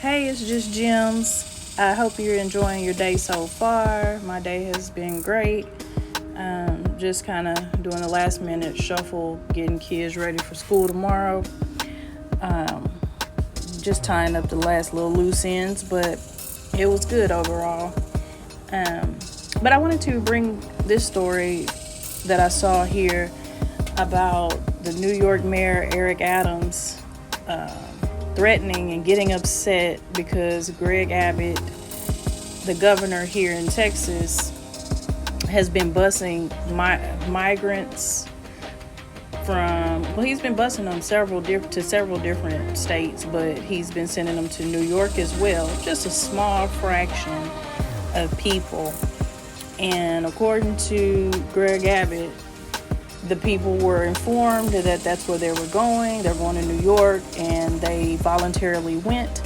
Hey, it's just Gems. I hope you're enjoying your day so far. My day has been great. Just kind of doing the last minute shuffle, getting kids ready for school tomorrow. Um, just tying up the last little loose ends, but it was good overall. Um, but I wanted to bring this story that I saw here about the New York Mayor Eric Adams threatening and getting upset because Greg Abbott, the governor here in Texas, has been busing migrants from, well, he's been busing them to several different states, but he's been sending them to New York as well. Just a small fraction of people. And according to Greg Abbott, the people were informed that that's where they were going. They're going to New York, and they voluntarily went.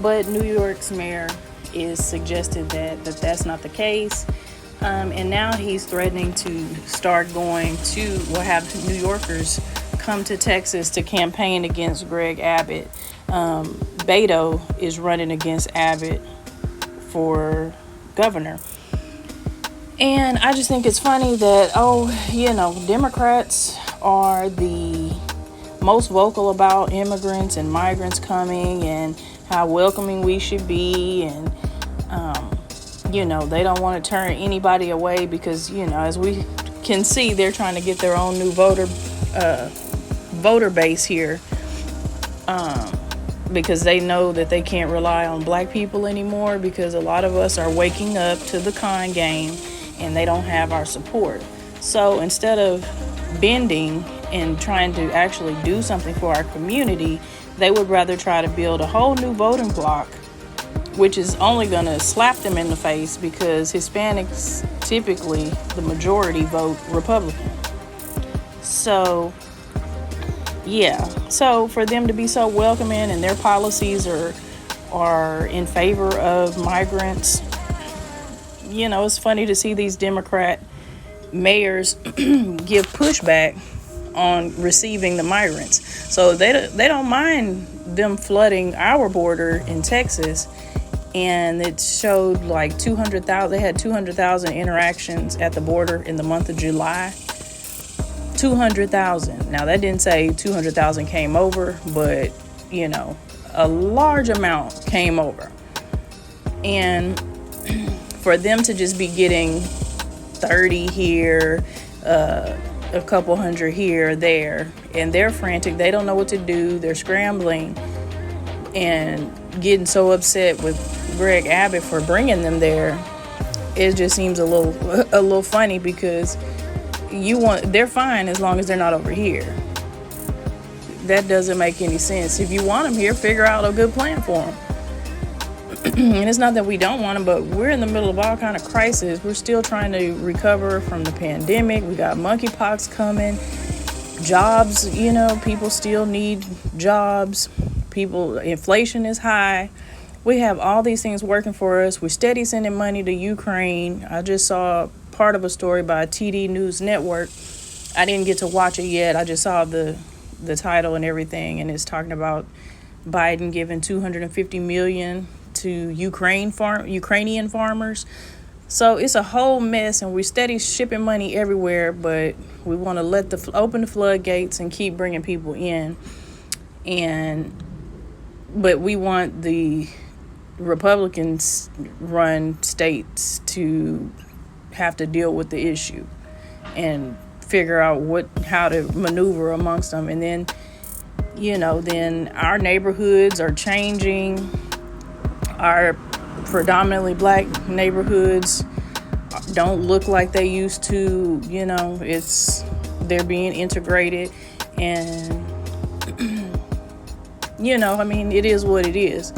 But New York's mayor is suggested that that's not the case. And now he's threatening to start have New Yorkers come to Texas to campaign against Greg Abbott. Beto is running against Abbott for governor. And I just think it's funny that, Democrats are the most vocal about immigrants and migrants coming and how welcoming we should be. And, they don't want to turn anybody away because, as we can see, they're trying to get their own new voter base here because they know that they can't rely on black people anymore because a lot of us are waking up to the con game and they don't have our support. So instead of bending and trying to actually do something for our community, they would rather try to build a whole new voting bloc, which is only going to slap them in the face because Hispanics typically, the majority, vote Republican. So, So for them to be so welcoming and their policies are in favor of migrants, it's funny to see these Democrat mayors give pushback on receiving the migrants. So they don't mind them flooding our border in Texas. And it showed like 200,000. They had 200,000 interactions at the border in the month of July. 200,000. Now that didn't say 200,000 came over, but a large amount came over. And for them to just be getting 30 here, a couple hundred here, there, and they're frantic. They don't know what to do. They're scrambling and getting so upset with Greg Abbott for bringing them there. It just seems a little funny because they're fine as long as they're not over here. That doesn't make any sense. If you want them here, figure out a good plan for them. And it's not that we don't want them, but we're in the middle of all kind of crisis. We're still trying to recover from the pandemic. We got monkeypox coming. Jobs, people still need jobs. Inflation is high. We have all these things working for us. We're steady sending money to Ukraine. I just saw part of a story by TD News Network. I didn't get to watch it yet. I just saw the title and everything, and it's talking about Biden giving $250 million to Ukrainian farmers. So it's a whole mess, and we're steady shipping money everywhere, but we want to open the floodgates and keep bringing people in. But we want the Republicans run states to have to deal with the issue and figure out how to maneuver amongst them. And then, then our neighborhoods are changing. Our predominantly black neighborhoods don't look like they used to. They're being integrated, and it is what it is.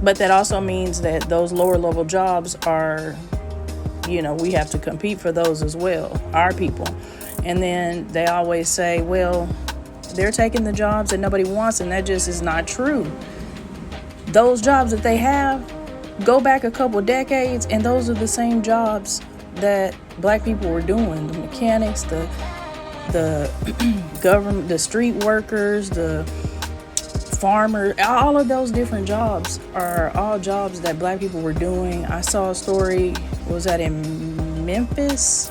But that also means that those lower level jobs are, we have to compete for those as well, our people. And then they always say, well, they're taking the jobs that nobody wants, and that just is not true. Those jobs that they have, go back a couple decades, and those are the same jobs that black people were doing. The mechanics, the government, the street workers, the farmer, all of those different jobs are all jobs that black people were doing. I saw a story, was that in Memphis,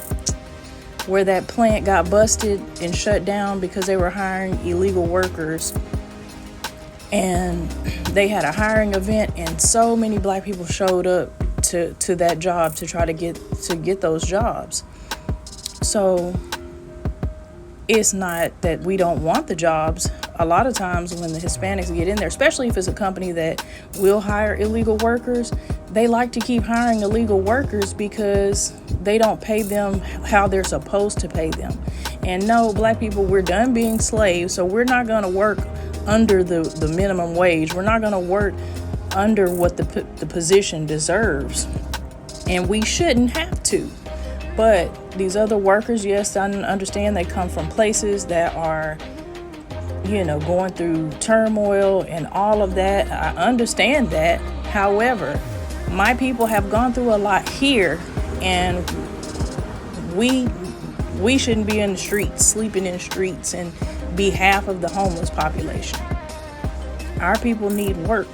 where that plant got busted and shut down because they were hiring illegal workers. And they had a hiring event, and so many black people showed up to that job to try to get those jobs. So it's not that we don't want the jobs. A lot of times when the Hispanics get in there, especially if it's a company that will hire illegal workers, they like to keep hiring illegal workers because they don't pay them how they're supposed to pay them. And no, black people, we're done being slaves, so we're not going to work under the minimum wage. We're not going to work under what the position deserves. And we shouldn't have to. But these other workers, yes, I understand they come from places that are, going through turmoil and all of that. I understand that. However, my people have gone through a lot here, and we shouldn't be in the streets, sleeping in the streets, and be half of the homeless population. Our people need work,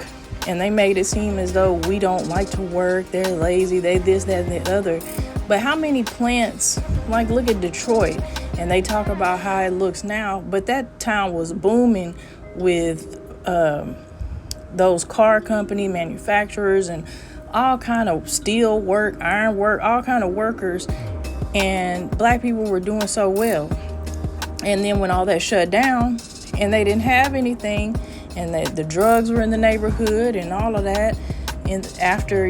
and they made it seem as though we don't like to work, they're lazy, they this, that, and the other. But how many plants, like look at Detroit, and they talk about how it looks now, but that town was booming with those car company manufacturers and all kind of steel work, iron work, all kind of workers, and black people were doing so well. And then when all that shut down and they didn't have anything, and the drugs were in the neighborhood and all of that, and after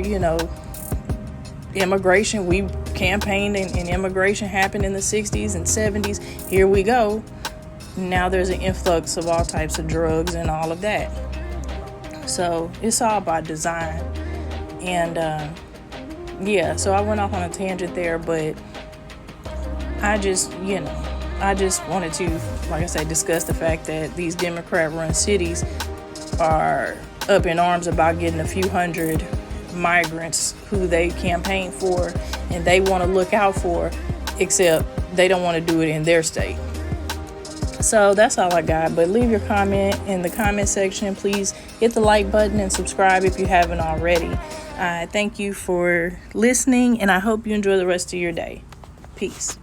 immigration, we campaigned and immigration happened in the 60s and 70s. Here we go. Now there's an influx of all types of drugs and all of that. So it's all by design. And so I went off on a tangent there, but I just wanted to, like I said, discuss the fact that these Democrat-run cities are up in arms about getting a few hundred migrants who they campaign for and they want to look out for, except they don't want to do it in their state. So that's all I got. But leave your comment in the comment section. Please hit the like button and subscribe if you haven't already. Thank you for listening, and I hope you enjoy the rest of your day. Peace.